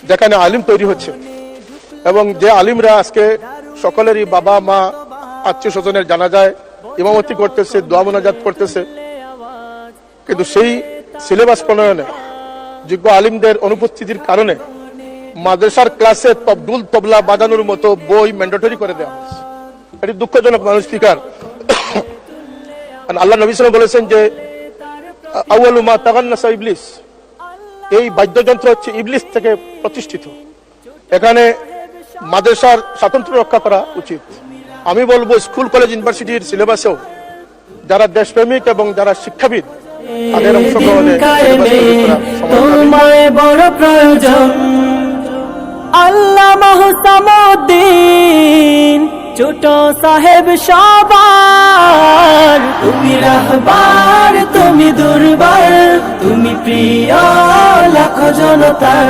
যেখানে আলিম তৈরি হচ্ছে, এবং যে আলিমরা আজকে সকলেরই বাবা মা আত্মীয় স্বজনের জানাজায় ইমামতি করতেছে, দোয়া মোনাজাত করতেছে, কিন্তু সেই সিলেবাস প্রণয়নে যোগ্য আলিমদের অনুপস্থিতির কারণে মাদ্রাসার ক্লাসে তবদুল তবলা বাজানোর মতো বই ম্যান্ডেটরি করে দেওয়া হয়েছে। এটি দুঃখজনক মানুষ স্পিকার। আল্লাহ নবী সাল্লাল্লাহু আলাইহি ওয়াসাল্লাম বলেছেন যে আউয়ালু মা তাগান্নাসা ইবলিস, এই বাদ্যযন্ত্র হচ্ছে ইবলিস থেকে প্রতিষ্ঠিত। এখানে মাদ্রাসার স্বাতন্ত্র্য রক্ষা করা উচিত। আমি বলবো স্কুল কলেজ ইউনিভার্সিটির সিলেবাসেও যারা দেশপ্রেমিক এবং যারা শিক্ষাবিদ তাদের অংশগ্রহণে তোমায় বড় প্রয়োজন। আল্লামা হুসামউদ্দিন ছোট সাহেব সবার, তুমি রাহবার, তুমি দুর্বার, তুমি প্রিয় লাখ জনতার।